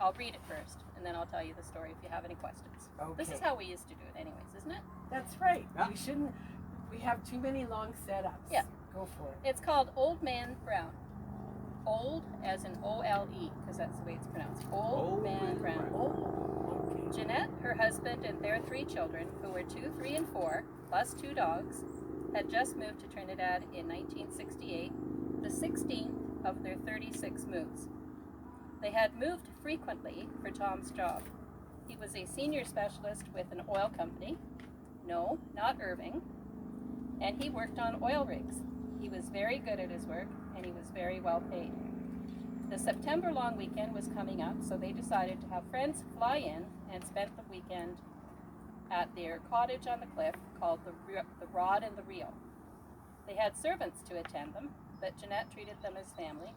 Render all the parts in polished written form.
I'll read it first, and then I'll tell you the story if you have any questions. Okay. This is how we used to do it anyways, isn't it? That's right. Yeah. We have too many long setups. Yeah. Go for it. It's called Old Man Brown. Old as in O-L-E, because that's the way it's pronounced. Old Man Brown. Oh, okay. Jeanette, her husband, and their 3 children, who were 2, 3, and 4, plus 2 dogs, had just moved to Trinidad in 1968, the 16th of their 36 moves. They had moved frequently for Tom's job. He was a senior specialist with an oil company. No, not Irving. And he worked on oil rigs. He was very good at his work, and he was very well paid. The September long weekend was coming up, so they decided to have friends fly in and spend the weekend at their cottage on the cliff called the Rod and the Reel. They had servants to attend them, but Jeanette treated them as family.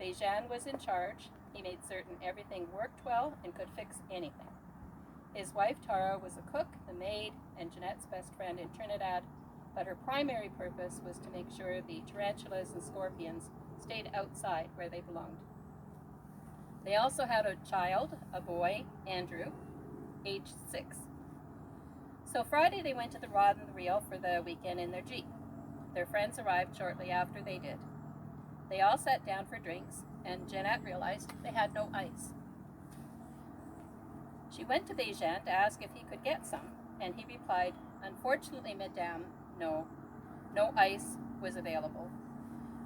Bejan was in charge. He made certain everything worked well and could fix anything. His wife Tara was a cook, the maid, and Jeanette's best friend in Trinidad, but her primary purpose was to make sure the tarantulas and scorpions stayed outside where they belonged. They also had a child, a boy, Andrew, aged 6. So Friday they went to the Rod and the Reel for the weekend in their Jeep. Their friends arrived shortly after they did. They all sat down for drinks, and Jeanette realized they had no ice. She went to Bejan to ask if he could get some, and he replied, "Unfortunately, Madame, no ice was available."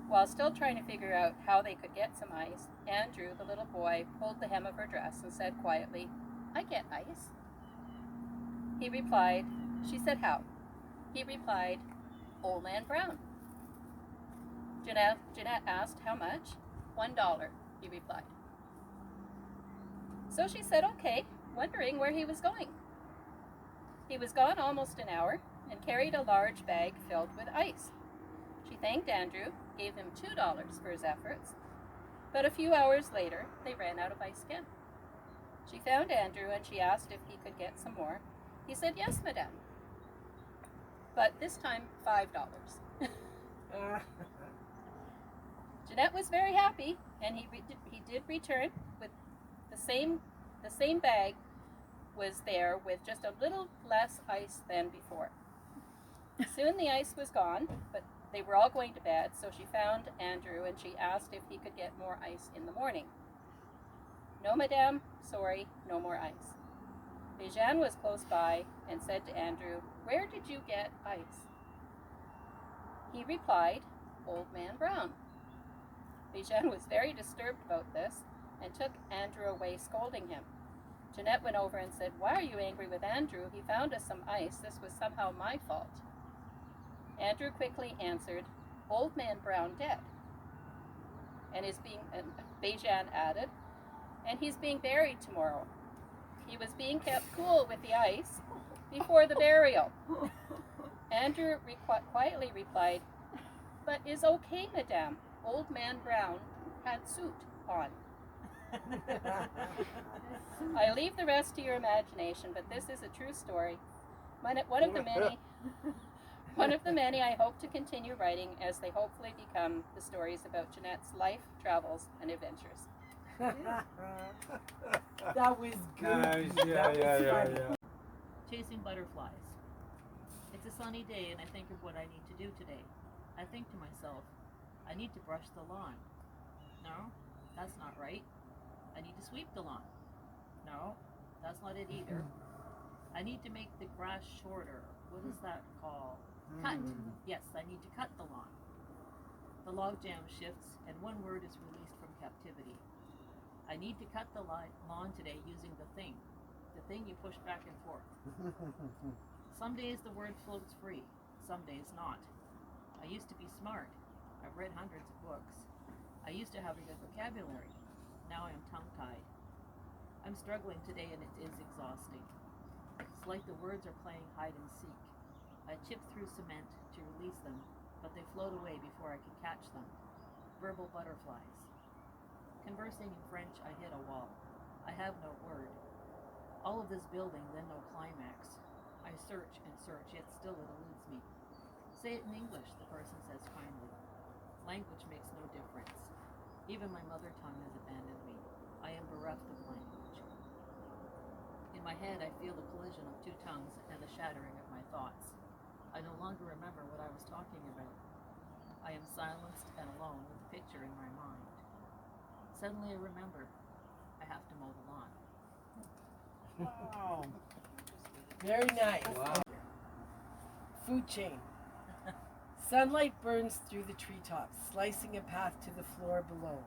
While still trying to figure out how they could get some ice, Andrew, the little boy, pulled the hem of her dress and said quietly, "I get ice." She said, "How?" He replied, "Old Man Brown." Jeanette asked, "How much?" $1, he replied. So she said, "Okay," wondering where he was going. He was gone almost an hour and carried a large bag filled with ice. She thanked Andrew, gave him $2 for his efforts, but a few hours later, they ran out of ice again. She found Andrew and she asked if he could get some more. He said, "Yes, Madame," but this time $5. Jeanette was very happy, and he did return with the same bag was there with just a little less ice than before. Soon the ice was gone, but they were all going to bed, so she found Andrew and she asked if he could get more ice in the morning. "No, Madame, sorry, no more ice." Bejan was close by and said to Andrew, "Where did you get ice?" He replied, "Old Man Brown." Bejan was very disturbed about this and took Andrew away, scolding him. Jeanette went over and said, "Why are you angry with Andrew? He found us some ice. This was somehow my fault." Andrew quickly answered, "Old Man Brown dead." And Bejan added, "And he's being buried tomorrow. He was being kept cool with the ice before the burial." Andrew quietly replied, "But is okay, Madame. Old Man Brown had suit on." I leave the rest to your imagination, but this is a true story. One of the many I hope to continue writing as they hopefully become the stories about Jeanette's life, travels, and adventures. That was good. Nice. That was funny. Chasing butterflies. It's a sunny day and I think of what I need to do today. I think to myself, I need to brush the lawn. No, that's not right. I need to sweep the lawn. No, that's not it either. I need to make the grass shorter. What is that called? Cut. Yes, I need to cut the lawn. The logjam shifts and one word is released from captivity. I need to cut the lawn today using the thing you push back and forth. Some days the word floats free, some days not. I used to be smart. I've read hundreds of books. I used to have a good vocabulary. Now I am tongue-tied. I'm struggling today and it is exhausting. It's like the words are playing hide and seek. I chip through cement to release them, but they float away before I can catch them. Verbal butterflies. Conversing in French, I hit a wall. I have no word. All of this building, then no climax. I search and search, yet still it eludes me. Say it in English, the person says kindly. Language makes no difference. Even my mother tongue has abandoned me. I am bereft of language. my head, I feel the collision of two tongues and the shattering of my thoughts. I no longer remember what I was talking about. I am silenced and alone with the picture in my mind. Suddenly I remember I have to mow the lawn. Wow. Very nice. Wow. Food chain. Sunlight burns through the treetops, slicing a path to the floor below.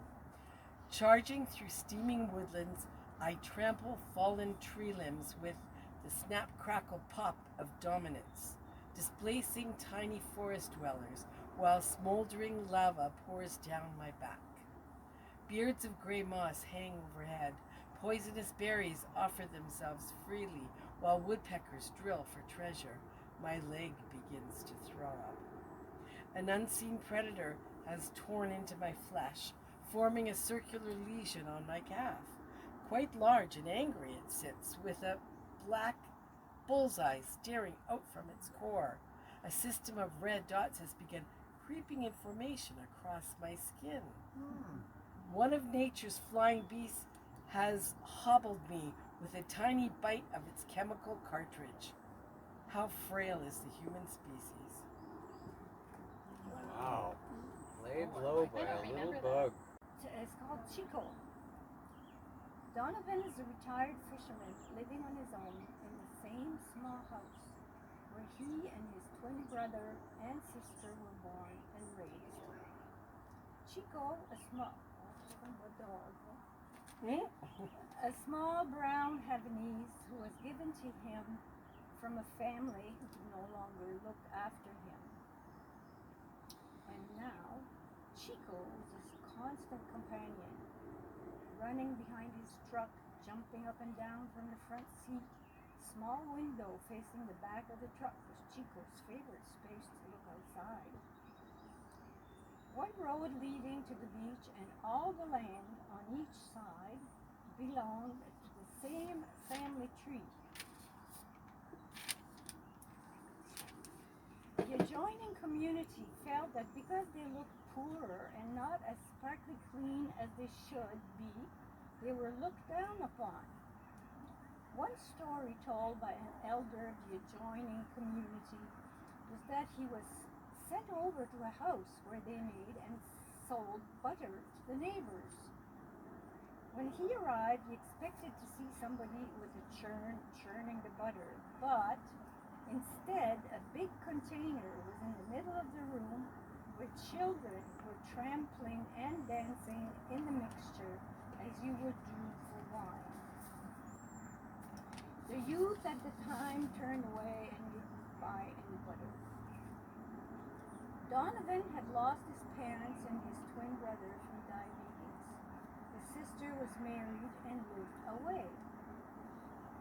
Charging through steaming woodlands, I trample fallen tree limbs with the snap, crackle, pop of dominance, displacing tiny forest dwellers while smoldering lava pours down my back. Beards of gray moss hang overhead. Poisonous berries offer themselves freely while woodpeckers drill for treasure. My leg begins to throb. An unseen predator has torn into my flesh, forming a circular lesion on my calf. Quite large and angry it sits, with a black bullseye staring out from its core. A system of red dots has begun creeping in formation across my skin. One of nature's flying beasts has hobbled me with a tiny bite of its chemical cartridge. How frail is the human species? Wow. Laid low by I don't a little remember that. bug. It's called Chico. Donovan is a retired fisherman living on his own in the same small house where he and his twin brother and sister were born and raised. Chico, a small brown Havanese who was given to him from a family who could no longer look after him. And now, Chico was his constant companion, running behind his truck, jumping up and down from the front seat. Small window facing the back of the truck was Chico's favorite space to look outside. One road leading to the beach and all the land on each side belonged to the same family tree. The adjoining community felt that because they looked poorer and not as sparkly clean as they should be, they were looked down upon. One story told by an elder of the adjoining community was that he was sent over to a house where they made and sold butter to the neighbors. When he arrived, he expected to see somebody with a churn churning the butter, but instead, a big container was in the middle of the room where children were trampling and dancing in the mixture as you would do for wine. The youth at the time turned away and didn't buy any butter. Donovan had lost his parents and his twin brother from diabetes. His sister was married and lived away.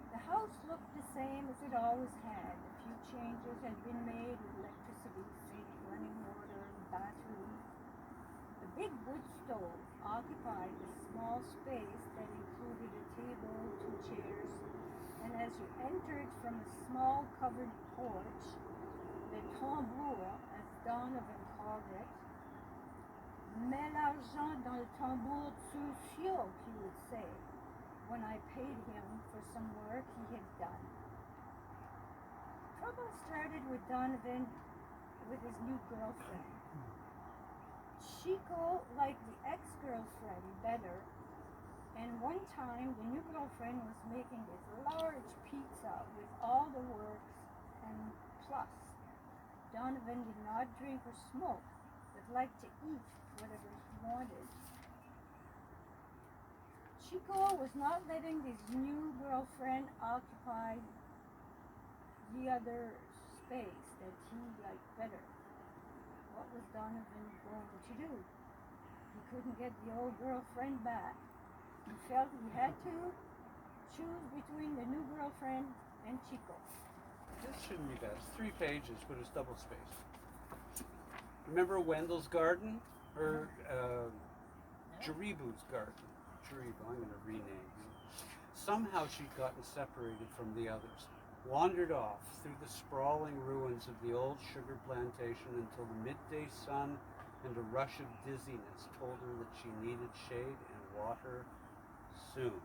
The house looked the same as it always had. A few changes had been made with electricity, sink, running water, and bathroom. The big wood stove occupied a small space that included a table, 2 chairs, and as you entered from a small covered porch, the tambour, as Donovan called it, mets l'argent dans le tambour Souffio, he would say, when I paid him for some work he had done. Trouble started with Donovan with his new girlfriend. Chico liked the ex-girlfriend better, and one time the new girlfriend was making this large pizza with all the works and plus. Donovan did not drink or smoke, but liked to eat whatever he wanted. Chico was not letting his new girlfriend occupy the other space that he liked better. What was Donovan going to do? He couldn't get the old girlfriend back. He felt he had to choose between the new girlfriend and Chico. This shouldn't be bad. It's 3 pages, but it's double spaced. Remember Wendell's garden? Or Jaribu's garden? Jaribu, I'm going to rename him. Somehow she'd gotten separated from the others, wandered off through the sprawling ruins of the old sugar plantation until the midday sun and a rush of dizziness told her that she needed shade and water soon.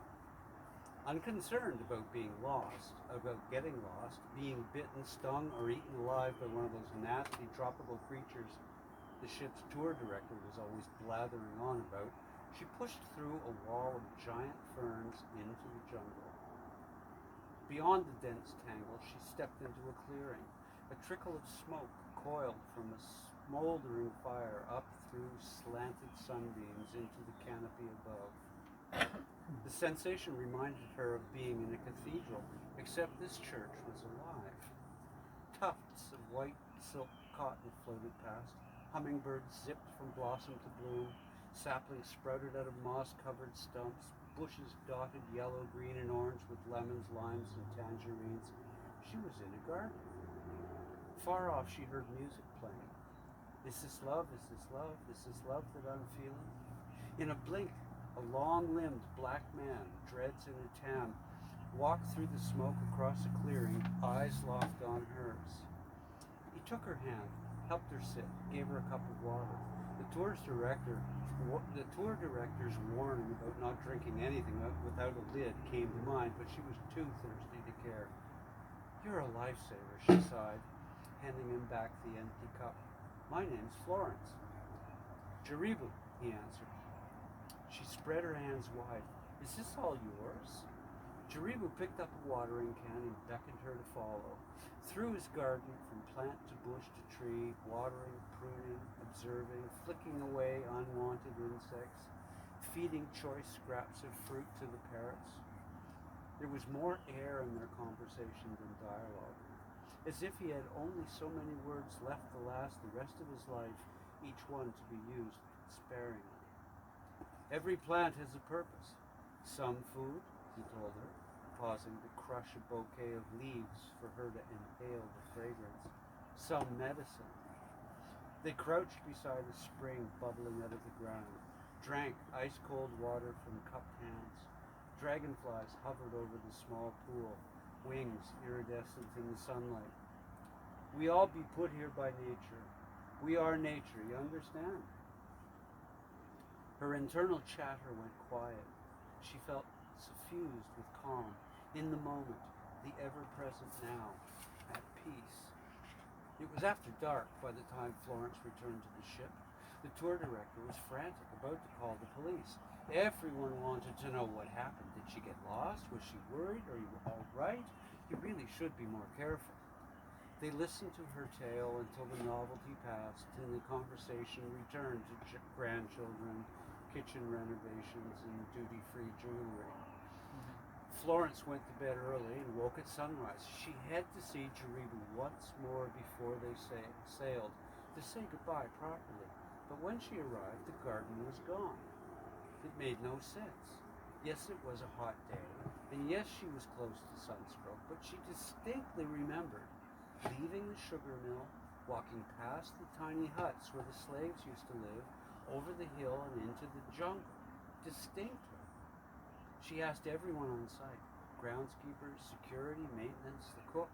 Unconcerned about being lost, about getting lost, being bitten, stung, or eaten alive by one of those nasty tropical creatures the ship's tour director was always blathering on about, she pushed through a wall of giant ferns into the jungle. Beyond the dense tangle, she stepped into a clearing. A trickle of smoke coiled from a smoldering fire up through slanted sunbeams into the canopy above. The sensation reminded her of being in a cathedral, except this church was alive. Tufts of white silk cotton floated past. Hummingbirds zipped from blossom to bloom. Saplings sprouted out of moss-covered stumps. Bushes dotted yellow, green, and orange with lemons, limes, and tangerines. She was in a garden. Far off she heard music playing. Is this love? Is this love? Is this love that I'm feeling? In a blink, a long-limbed black man, dreads in a tam, walked through the smoke across a clearing, eyes locked on hers. He took her hand, helped her sit, gave her a cup of water. The tour director's warning about not drinking anything without a lid came to mind, but she was too thirsty to care. You're a lifesaver, she sighed, handing him back the empty cup. My name's Florence. Jaribu, he answered. She spread her hands wide. Is this all yours? Jaribu picked up a watering can and beckoned her to follow. Through his garden, from plant to bush to tree, watering, pruning, observing, flicking away unwanted insects, feeding choice scraps of fruit to the parrots. There was more air in their conversation than dialogue. As if he had only so many words left to last the rest of his life, each one to be used sparingly. Every plant has a purpose. Some food, he told her, pausing to crush a bouquet of leaves for her to inhale the fragrance. Some medicine. They crouched beside a spring bubbling out of the ground, drank ice-cold water from cupped hands. Dragonflies hovered over the small pool, wings iridescent in the sunlight. We all be put here by nature. We are nature, you understand? Her internal chatter went quiet. She felt suffused with calm, in the moment, the ever-present now, at peace. It was after dark by the time Florence returned to the ship. The tour director was frantic, about to call the police. Everyone wanted to know what happened. Did she get lost? Was she worried? Are you all right? You really should be more careful. They listened to her tale until the novelty passed and the conversation returned to grandchildren, kitchen renovations, and duty-free jewelry. Florence went to bed early and woke at sunrise. She had to see Jaribu once more before they sailed, to say goodbye properly. But when she arrived, the garden was gone. It made no sense. Yes, it was a hot day, and yes, she was close to sunstroke, but she distinctly remembered leaving the sugar mill, walking past the tiny huts where the slaves used to live, over the hill and into the jungle. Distinctly. She asked everyone on site, groundskeepers, security, maintenance, the cook.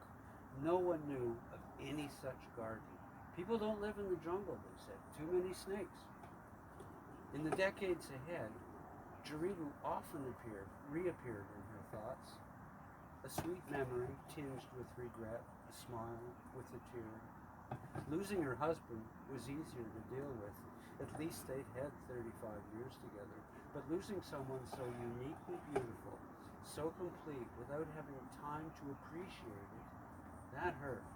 No one knew of any such garden. People don't live in the jungle, they said. Too many snakes. In the decades ahead, Jaribu often reappeared in her thoughts. A sweet memory tinged with regret, a smile with a tear. Losing her husband was easier to deal with. At least they'd had 35 years together. But losing someone so uniquely beautiful, so complete, without having time to appreciate it, that hurt.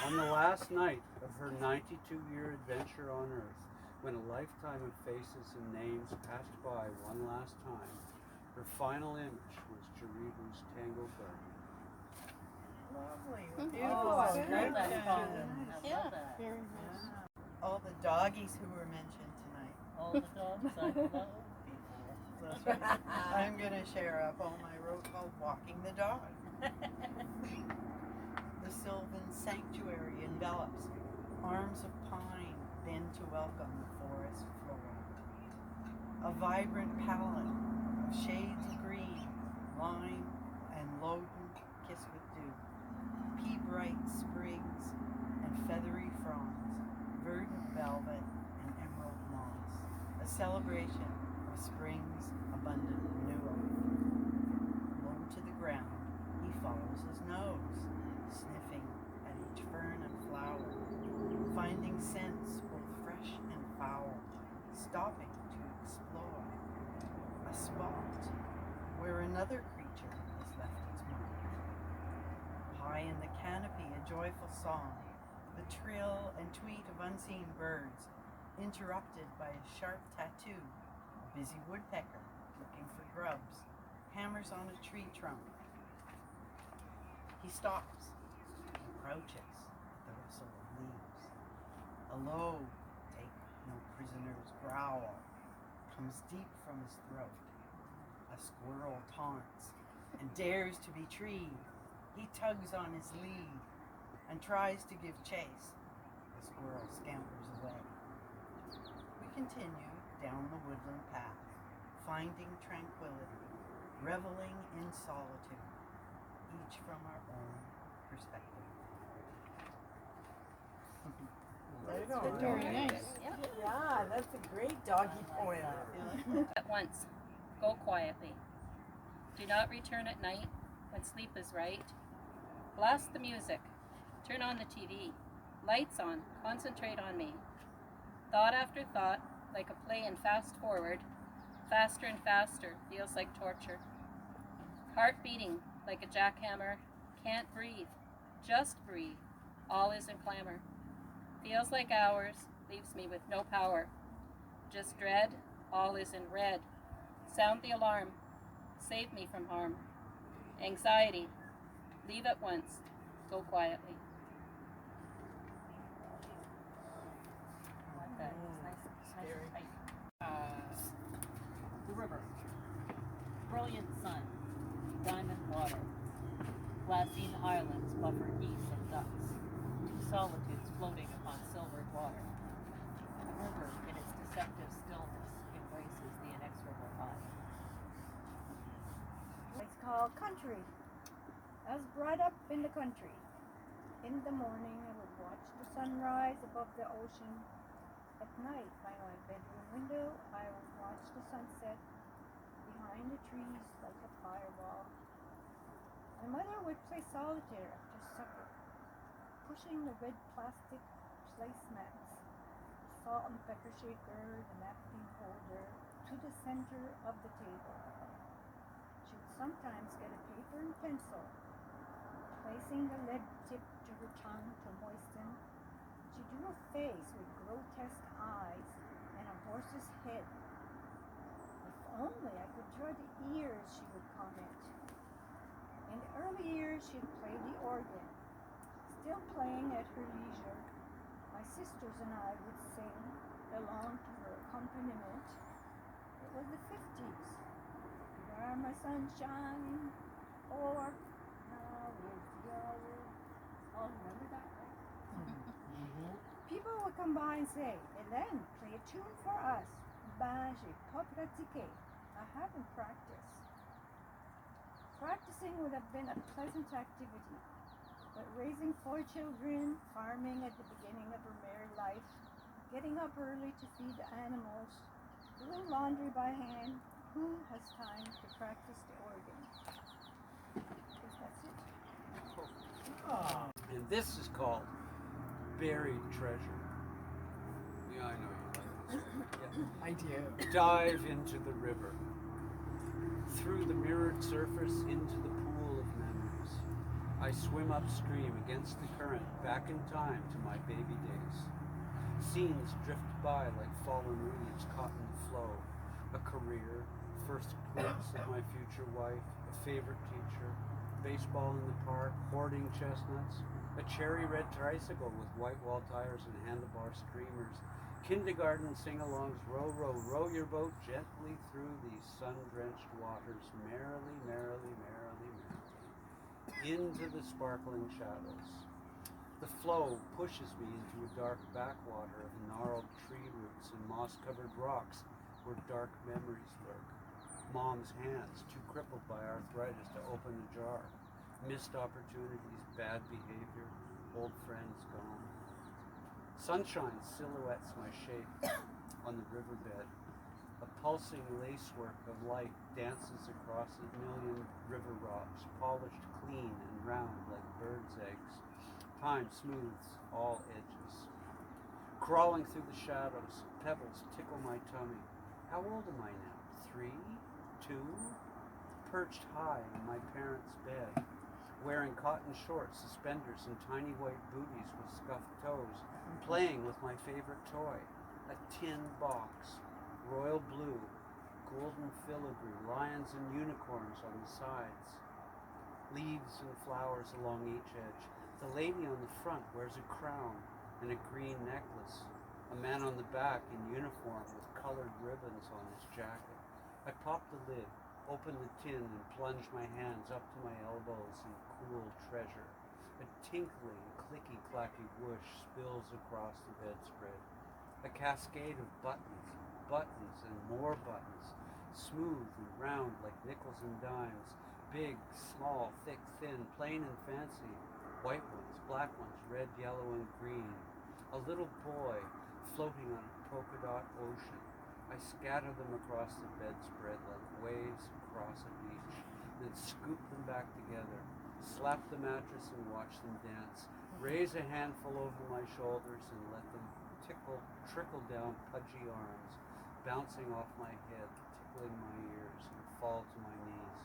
On the last night of her 92-year adventure on Earth, when a lifetime of faces and names passed by one last time, her final image was Jaribu's tangled garden. Lovely. Oh, Beautiful. very That's nice. fun. I Yeah. love that. Very nice. All the doggies who were mentioned tonight. All the dogs I love before. That's right. I'm going to share a poem I wrote called Walking the Dog. The sylvan sanctuary envelops arms of pine bend to welcome the forest floor. A vibrant palette of shades of green, lime, and loden kissed with dew. Pea-bright sprigs and feathery fronds, verdant velvet and emerald moss. A celebration of spring's abundant renewal. stopping to explore a spot where another creature has left its mark. High in the canopy, a joyful song, the trill and tweet of unseen birds, interrupted by a sharp tattoo. A busy woodpecker, looking for grubs, hammers on a tree trunk. He stops and crouches at the rustle of leaves. A low, take no prisoner's growl comes deep from his throat. A squirrel taunts and dares to be treed. He tugs on his lead and tries to give chase. The squirrel scampers away. We continue down the woodland path, finding tranquility, reveling in solitude, each from our own perspective. Right on. Very nice. Yeah. Yeah, that's a great doggy poem. At once, go quietly. Do not return at night when sleep is right. Blast the music. Turn on the TV. Lights on. Concentrate on me. Thought after thought, like a play in fast forward. Faster and faster, feels like torture. Heart beating like a jackhammer. Can't breathe. Just breathe. All is in clamor. Feels like hours, leaves me with no power. Just dread, all is in red. Sound the alarm. Save me from harm. Anxiety. Leave at once. Go quietly. I like that. It's nice and tight. The river. Brilliant sun. Diamond water. Glassine islands buffer geese and ducks. Two solitudes floating upon silvered water. The river, in its deceptive stillness, embraces the inexorable tide. It's called country. I was brought up in the country. In the morning, I would watch the sunrise above the ocean. At night, by my bedroom window, I would watch the sunset behind the trees like a firewall. My mother would play solitaire after supper, pushing the red plastic placemats, the salt and pepper shaker, the napkin holder, to the center of the table. She would sometimes get a paper and pencil, placing the lead tip to her tongue to moisten. She drew a face with grotesque eyes and a horse's head. If only I could draw the ears, she would comment. In the early years, she'd play the organ. Still playing at her leisure, my sisters and I would sing along to her accompaniment. It was the 50s. You are my sunshine, or now is the hour. Oh, remember that, right? People would come by and say, Hélène, play a tune for us. Ben, j'ai pas pratiqué. I haven't practiced. Practicing would have been a pleasant activity, but raising 4 children, farming at the beginning of her married life, getting up early to feed the animals, doing laundry by hand, who has time to practice the organ? I guess that's it. Oh, And this is called Buried Treasure. Yeah, I know you like this one. I do. Yeah. Dive into the river. Through the mirrored surface into the pool of memories. I swim upstream against the current, back in time to my baby days. Scenes drift by like fallen leaves caught in the flow. A career, first glimpse of my future wife, a favorite teacher, baseball in the park, hoarding chestnuts, a cherry red tricycle with white wall tires and handlebar streamers, kindergarten sing-alongs, row, row, row your boat gently through these sun-drenched waters, merrily, merrily, merrily, merrily, into the sparkling shadows. The flow pushes me into a dark backwater of gnarled tree roots and moss-covered rocks where dark memories lurk. Mom's hands, too crippled by arthritis to open a jar. Missed opportunities, bad behavior, old friends gone. Sunshine silhouettes my shape on the riverbed. A pulsing lacework of light dances across a million river rocks, polished clean and round like birds' eggs. Time smooths all edges. Crawling through the shadows, pebbles tickle my tummy. How old am I now? 3? 2? Perched high on my parents' bed, wearing cotton shorts, suspenders, and tiny white booties with scuffed toes, playing with my favorite toy, a tin box, royal blue, golden filigree, lions and unicorns on the sides, leaves and flowers along each edge. The lady on the front wears a crown and a green necklace. A man on the back in uniform with colored ribbons on his jacket. I pop the lid, open the tin, and plunge my hands up to my elbows in cool treasure. A tinkling, clicky-clacky whoosh spills across the bedspread. A cascade of buttons, buttons, and more buttons, smooth and round like nickels and dimes, big, small, thick, thin, plain and fancy, white ones, black ones, red, yellow, and green. A little boy floating on a polka dot ocean. I scatter them across the bedspread like waves across a beach, then scoop them back together, slap the mattress and watch them dance, raise a handful over my shoulders and let them trickle down pudgy arms, bouncing off my head, tickling my ears, and fall to my knees.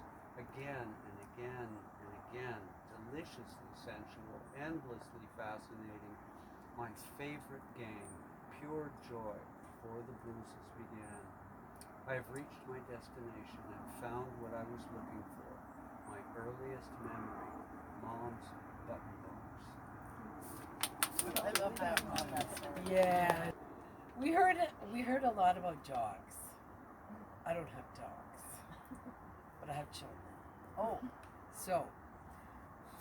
Again and again and again, deliciously sensual, endlessly fascinating, my favorite game, pure joy before the bruises began. I have reached my destination and found what I was looking for, my earliest memory, Mom's button box. I love that story. Yeah. We heard a lot about dogs. I don't have dogs, but I have children. Oh, So,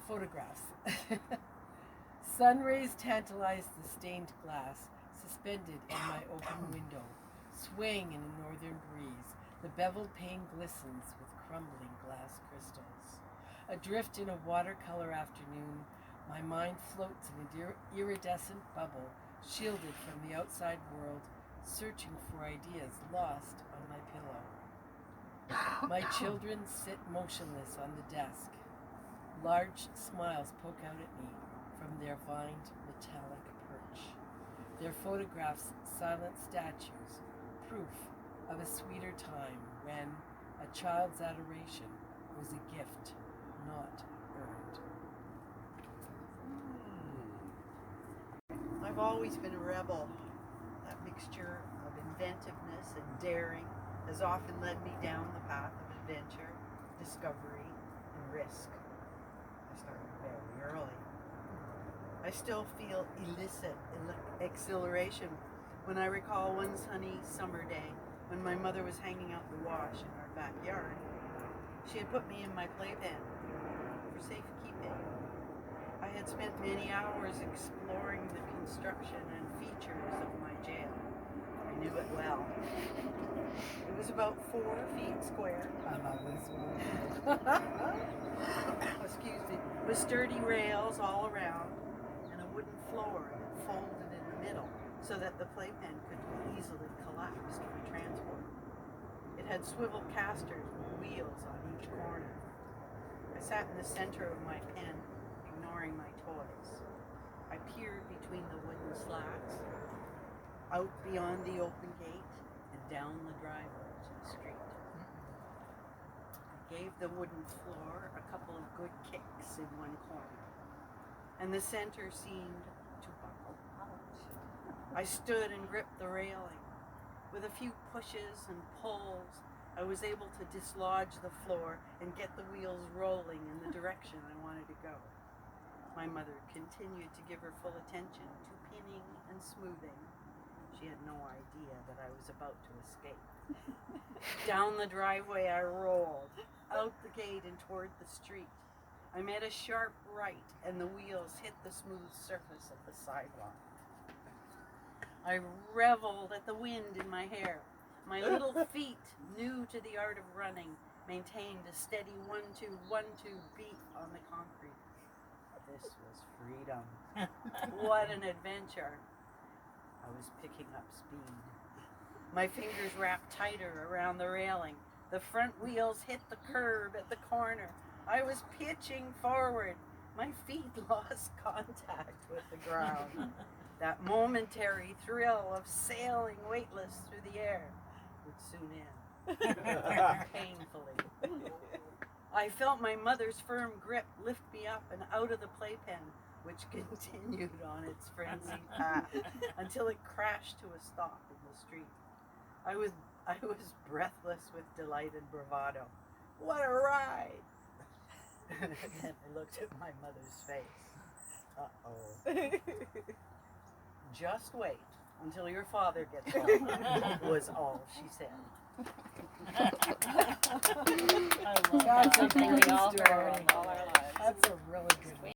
photographs. Sun rays tantalize the stained glass suspended in my open window, swaying in a northern breeze. The beveled pane glistens with crumbling glass crystals. Adrift in a watercolor afternoon, my mind floats in an iridescent bubble, shielded from the outside world, searching for ideas lost on my pillow. My children sit motionless on the desk. Large smiles poke out at me from their vined metallic perch. Their photographs silent statues, proof of a sweeter time when a child's adoration was a gift not earned. I've always been a rebel. That mixture of inventiveness and daring has often led me down the path of adventure, discovery, and risk. I started very early. I still feel illicit exhilaration when I recall one sunny summer day when my mother was hanging out the wash in our backyard. She had put me in my playpen for safekeeping. I had spent many hours exploring the construction and features of my jail. I knew it well. It was about 4 feet square. I love this one. Excuse me. With sturdy rails all around and a wooden floor that folded in the middle so that the playpen could be easily collapsed for transport. It had swivel casters with wheels on each corner. I sat in the center of my pen, ignoring my toys. I peered between the wooden slats, out beyond the open gate, and down the driveway to the street. I gave the wooden floor a couple of good kicks in one corner, and the center seemed to buckle out. I stood and gripped the railing. With a few pushes and pulls, I was able to dislodge the floor and get the wheels rolling in the direction I wanted to go. My mother continued to give her full attention to pinning and smoothing. She had no idea that I was about to escape. Down the driveway I rolled, out the gate and toward the street. I made a sharp right and the wheels hit the smooth surface of the sidewalk. I reveled at the wind in my hair. My little feet, new to the art of running, maintained a steady 1-2, 1-2 beat on the concrete. This was freedom. What an adventure. I was picking up speed. My fingers wrapped tighter around the railing. The front wheels hit the curb at the corner. I was pitching forward. My feet lost contact with the ground. That momentary thrill of sailing weightless through the air would soon end, painfully. I felt my mother's firm grip lift me up and out of the playpen, which continued on its frenzied path until it crashed to a stop in the street. I was breathless with delight and bravado. What a ride! And I looked at my mother's face. Uh-oh. Just wait until your father gets home, was all she said. I love That's that. a great all story. all our lives. That's a really